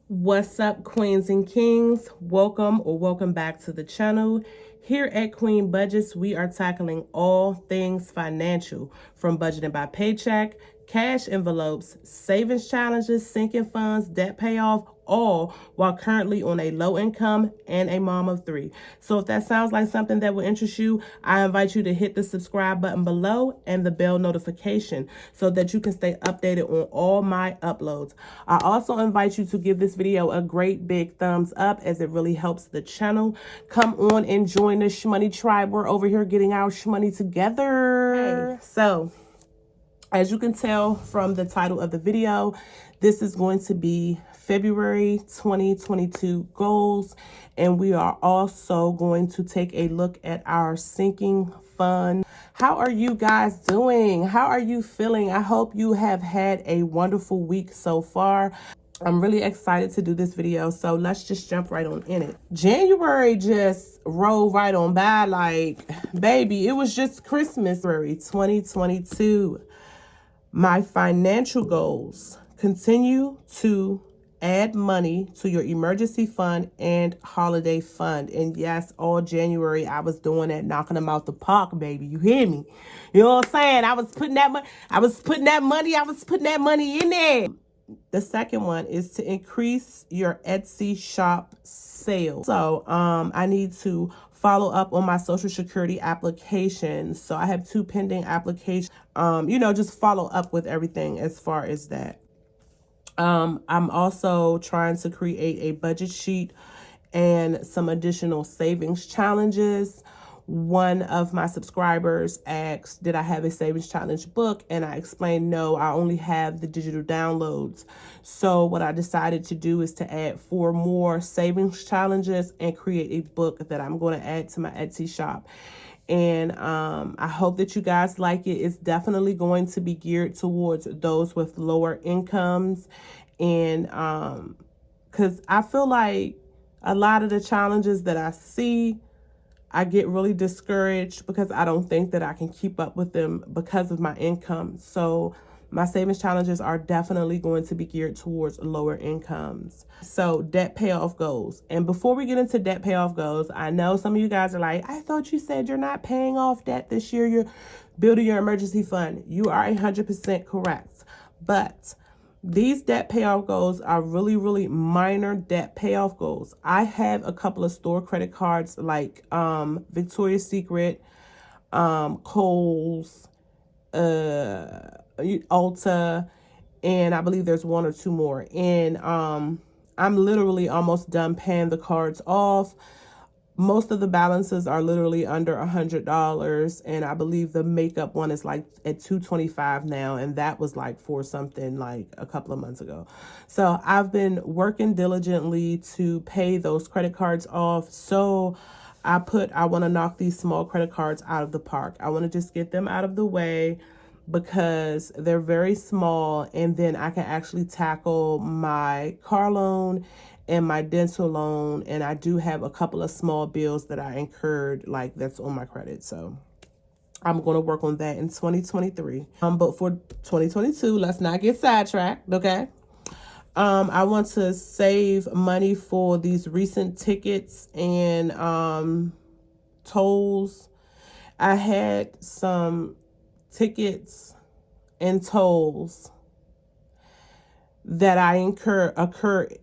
What's up, queens and kings? Welcome back to the channel. Here at Queen Budgets, we are tackling all things financial, from budgeting by paycheck, cash envelopes, savings challenges, sinking funds, debt payoff, all while currently on a low income and a mom of 3. So if that sounds like something that will interest you, I invite you to hit the subscribe button below and the bell notification so that you can stay updated on all my uploads. I also invite you to give this video a great big thumbs up, as it really helps the channel. Come on and join the Shmoney tribe. We're over here getting our shmoney together. Hey. So as you can tell from the title of the video, this is going to be February 2022 goals, and we are also going to take a look at our sinking fund. How are you guys doing? How are you feeling? I hope you have had a wonderful week so far. I'm really excited to do this video, so let's just jump right on in it. January just rolled right on by like, baby, it was just Christmas. February 2022. My financial goals: continue to add money to your emergency fund and holiday fund. And yes, all January I was doing that, knocking them out the park, baby. You hear me? You know what I'm saying? I was putting that money in there. The second one is to increase your Etsy shop sales. So I need to follow up on my Social Security application. So I have 2 pending applications. Just follow up with everything as far as that. I'm also trying to create a budget sheet and some additional savings challenges. One of my subscribers asked, did I have a savings challenge book? And I explained, no, I only have the digital downloads. So what I decided to do is to add 4 more savings challenges and create a book that I'm going to add to my Etsy shop. And I hope that you guys like it. It's definitely going to be geared towards those with lower incomes. And because I feel like a lot of the challenges that I see, I get really discouraged because I don't think that I can keep up with them because of my income. So my savings challenges are definitely going to be geared towards lower incomes. So debt payoff goals. And before we get into debt payoff goals, I know some of you guys are like, I thought you said you're not paying off debt this year. You're building your emergency fund. You are 100% correct. But these debt payoff goals are really, really minor debt payoff goals. I have a couple of store credit cards like Victoria's Secret, Kohl's, Ulta, and I believe there's 1 or 2 more. And I'm literally almost done paying the cards off. Most of the balances are literally under $100, and I believe the makeup one is like at $225 now, and that was like for something like a couple of months ago. So I've been working diligently to pay those credit cards off. So I want to knock these small credit cards out of the park. I want to just get them out of the way because they're very small, and then I can actually tackle my car loan and my dental loan, and I do have a couple of small bills that I incurred, like that's on my credit. So I'm going to work on that in 2023. But for 2022, let's not get sidetracked, okay? I want to save money for these recent tickets and tolls. I had some tickets and tolls that I accrued.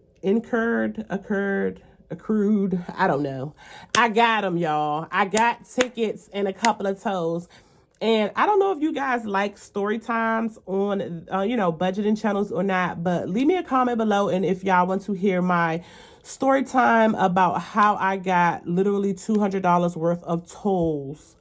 I don't know. I got them, y'all. I got tickets and a couple of tolls. And I don't know if you guys like story times on, budgeting channels or not, but leave me a comment below. And if y'all want to hear my story time about how I got literally $200 worth of tolls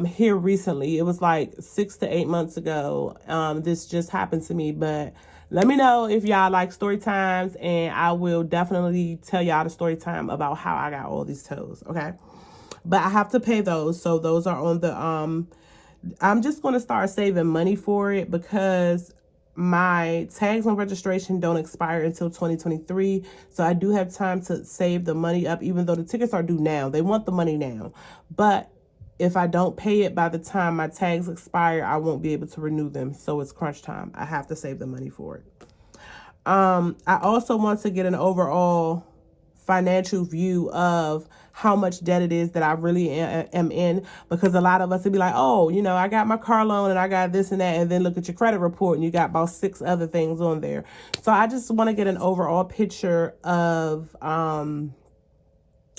here recently. It was like 6 to 8 months ago. This just happened to me, but let me know if y'all like story times, and I will definitely tell y'all the story time about how I got all these tolls, okay? But I have to pay those, so those are on the, I'm just going to start saving money for it because my tags and registration don't expire until 2023, so I do have time to save the money up, even though the tickets are due now. They want the money now, but if I don't pay it by the time my tags expire, I won't be able to renew them. So it's crunch time. I have to save the money for it. I also want to get an overall financial view of how much debt it is that I really am in, because a lot of us would be like, oh, I got my car loan and I got this and that, and then look at your credit report and you got about 6 other things on there. So I just want to get an overall picture of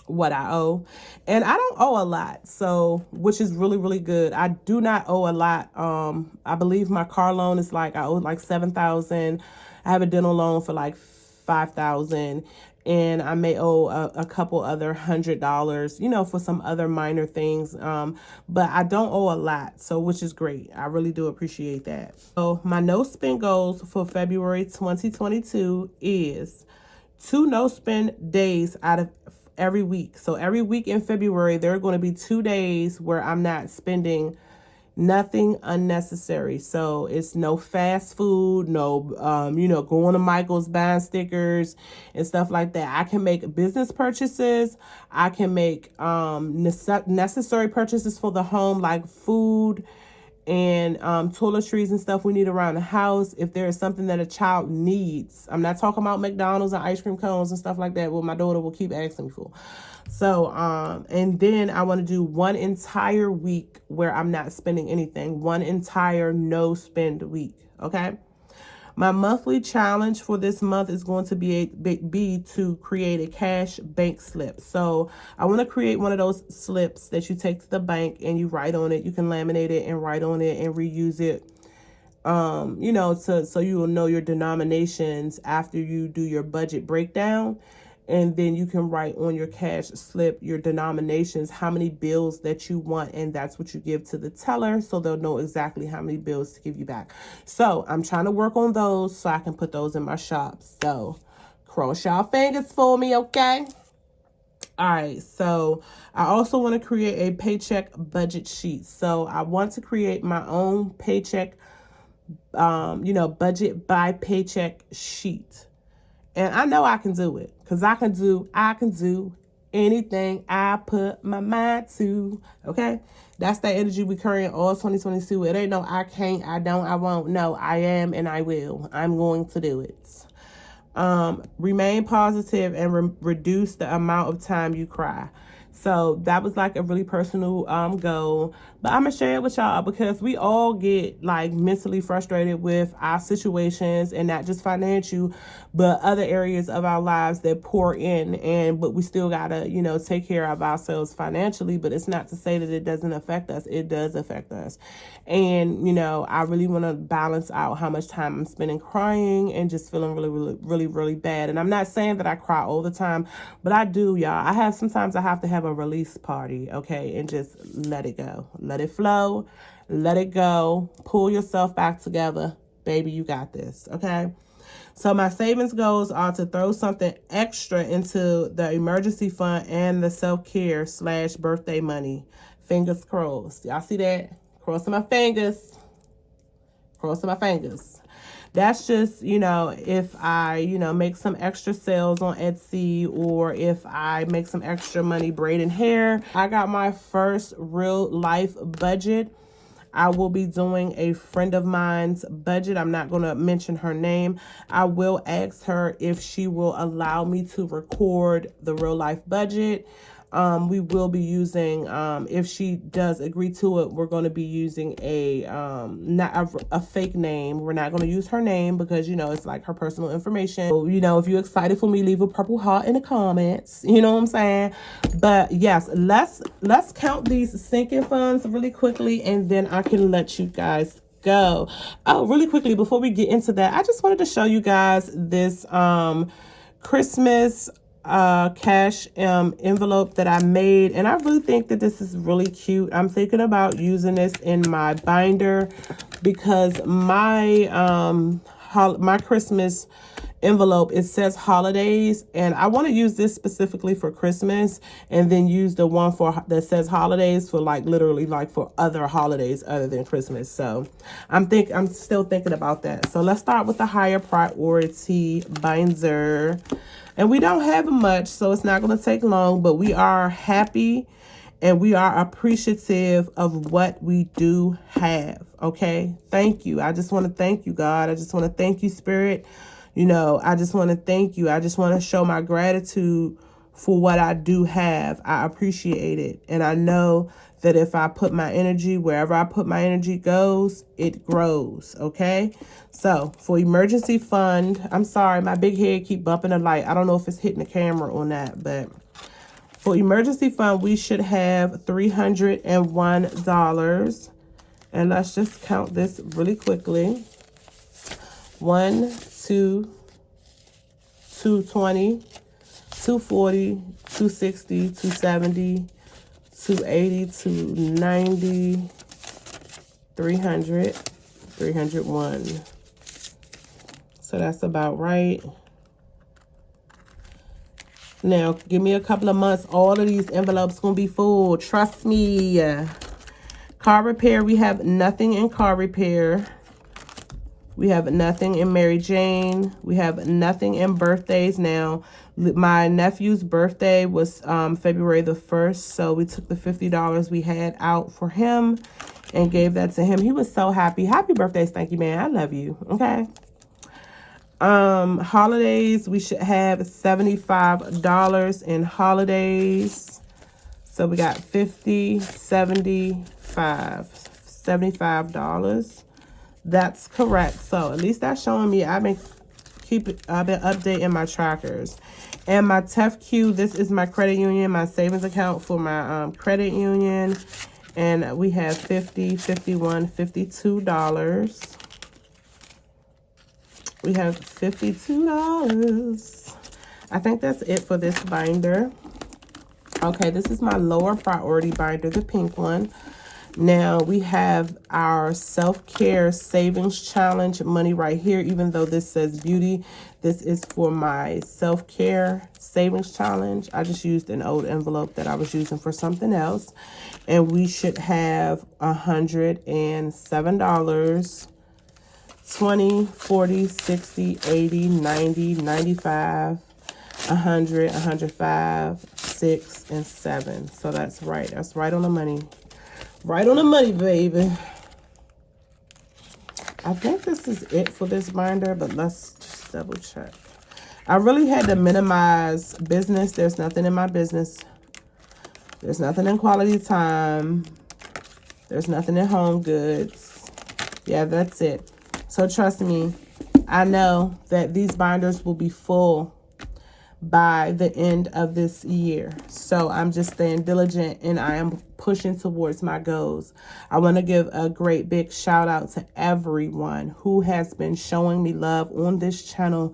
what I owe. And I don't owe a lot, so which is really, really good. I do not owe a lot. I believe my car loan is I owe like $7,000. I have a dental loan for like $5,000, and I may owe a couple other $100, for some other minor things. But I don't owe a lot, so which is great. I really do appreciate that. So my no spend goals for February 2022 is 2 no spend days out of every week. So every week in February, there are going to be 2 days where I'm not spending nothing unnecessary. So it's no fast food, no, going to Michael's, buying stickers and stuff like that. I can make business purchases. I can make necessary purchases for the home, like food and toiletries and stuff we need around the house. If there is something that a child needs, I'm not talking about McDonald's and ice cream cones and stuff like that, what my daughter will keep asking me for. So and then I want to do 1 entire week where I'm not spending anything, 1 entire no spend week. Okay. My monthly challenge for this month is going to be to create a cash bank slip. So I want to create one of those slips that you take to the bank and you write on it. You can laminate it and write on it and reuse it. So you will know your denominations after you do your budget breakdown. And then you can write on your cash slip your denominations, how many bills that you want, and that's what you give to the teller, so they'll know exactly how many bills to give you back. So I'm trying to work on those so I can put those in my shop. So cross y'all fingers for me, okay? All right, so I also want to create a paycheck budget sheet. So I want to create my own paycheck, budget by paycheck sheet. And I know I can do it, because I can do anything I put my mind to. Okay. That's that energy we carry in all 2022. It ain't no I can't, I don't, I won't. No, I am and I will. I'm going to do it. Remain positive and reduce the amount of time you cry. So that was like a really personal goal, but I'm gonna share it with y'all because we all get like mentally frustrated with our situations, and not just financial, but other areas of our lives that pour in, but we still gotta, take care of ourselves financially. But it's not to say that it doesn't affect us. It does affect us. And, I really want to balance out how much time I'm spending crying and just feeling really, really, really, really bad. And I'm not saying that I cry all the time, but I do, y'all. Sometimes I have to have a release party, okay, and just let it go. Let it flow. Let it go. Pull yourself back together. Baby, you got this, okay? So my savings goals are to throw something extra into the emergency fund and the self-care / birthday money. Fingers crossed. Y'all see that? Crossing my fingers. Crossing my fingers. That's just, if I, make some extra sales on Etsy, or if I make some extra money braiding hair. I got my first real life budget. I will be doing a friend of mine's budget. I'm not going to mention her name. I will ask her if she will allow me to record the real life budget. We will be using, if she does agree to it, we're going to be using not a fake name. We're not going to use her name because, it's like her personal information. So, if you're excited for me, leave a purple heart in the comments. You know what I'm saying? But yes, let's count these sinking funds really quickly, and then I can let you guys go. Oh, really quickly, before we get into that, I just wanted to show you guys this, Christmas cash envelope that I made, and I really think that this is really cute. I'm thinking about using this in my binder because my my Christmas envelope, it says holidays, and I want to use this specifically for Christmas, and then use the one that says holidays for literally for other holidays other than Christmas. So I'm still thinking about that. So let's start with the higher priority binder. And we don't have much, so it's not going to take long, but we are happy and we are appreciative of what we do have, okay? Thank you. I just want to thank you, God. I just want to thank you, Spirit. You know, I just want to thank you. I just want to show my gratitude for what I do have. I appreciate it. And I know that if I put my energy, wherever I put my energy goes, it grows. Okay. So for emergency fund, I'm sorry, my big head keep bumping the light. I don't know if it's hitting the camera or not, but for emergency fund, we should have $301. And let's just count this really quickly. 1, 2, 220, 240, 260, 270, 280, 290, 300, 301. So that's about right. Now, give me a couple of months. All of these envelopes going to be full. Trust me. Car repair, we have nothing in car repair. We have nothing in Mary Jane. We have nothing in birthdays. Now, my nephew's birthday was February the 1st. So we took the $50 we had out for him and gave that to him. He was so happy. Happy birthday, Stanky Man. I love you. Okay. Holidays, we should have $75 in holidays. So we got 50, 75, $75. That's correct. So at least that's showing me I've been updating my trackers. And my TEFQ, this is my credit union, my savings account for my credit union. And we have $50, $51, $52. We have $52. I think that's it for this binder. Okay, this is my lower priority binder, the pink one. Now we have our self-care savings challenge money right here. Even though this says beauty, this is for my self-care savings challenge. I just used an old envelope that I was using for something else. And we should have $107. 20, 40, 60, 80, 90, 95, 100, 105, 6, and 7. So that's right. That's right on the money. Right on the money, baby. I think this is it for this binder, but let's just double check. I really had to minimize business. There's nothing in my business. There's nothing in quality time. There's nothing in home goods. Yeah, that's it. So trust me, I know that these binders will be full by the end of this year. So I'm just staying diligent and I am pushing towards my goals. I want to give a great big shout out to everyone who has been showing me love on this channel.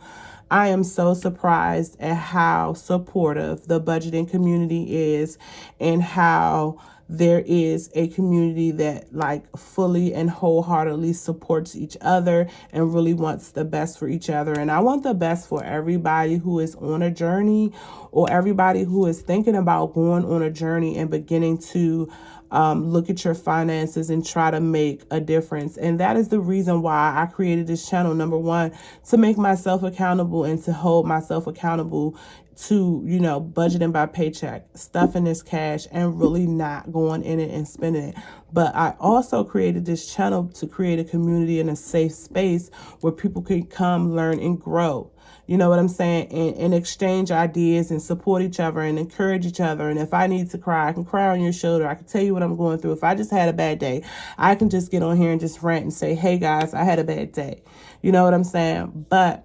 I am so surprised at how supportive the budgeting community is and how there is a community that like fully and wholeheartedly supports each other and really wants the best for each other. And I want the best for everybody who is on a journey or everybody who is thinking about going on a journey and beginning to look at your finances and try to make a difference. And that is the reason why I created this channel. Number one, to make myself accountable and to hold myself accountable to, you know, budgeting by paycheck, stuffing this cash and really not going in it and spending it. But I also created this channel to create a community and a safe space where people can come, learn, and grow. You know what I'm saying? And exchange ideas and support each other and encourage each other. And if I need to cry, I can cry on your shoulder. I can tell you what I'm going through. If I just had a bad day, I can just get on here and just rant and say, hey guys, I had a bad day. You know what I'm saying? But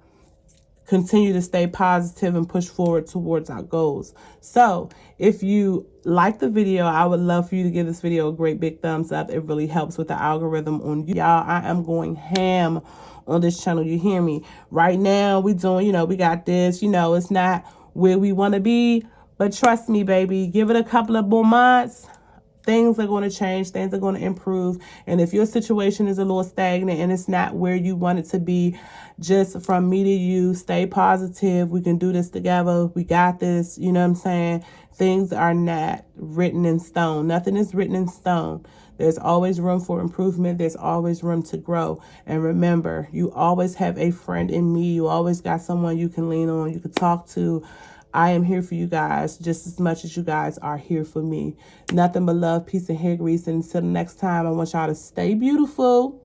continue to stay positive and push forward towards our goals. So if you like the video, I would love for you to give this video a great big thumbs up. It really helps with the algorithm on you. Y'all, I am going ham on this channel. You hear me? Right now, we doing, you know, we got this, you know, it's not where we want to be, but trust me, baby, give it a couple of more months. Things are going to change. Things are going to improve. And if your situation is a little stagnant and it's not where you want it to be, just from me to you, stay positive. We can do this together. We got this. You know what I'm saying? Things are not written in stone. Nothing is written in stone. There's always room for improvement. There's always room to grow. And remember, you always have a friend in me. You always got someone you can lean on, you can talk to. I am here for you guys just as much as you guys are here for me. Nothing but love, peace, and hair grease. And until the next time, I want y'all to stay beautiful.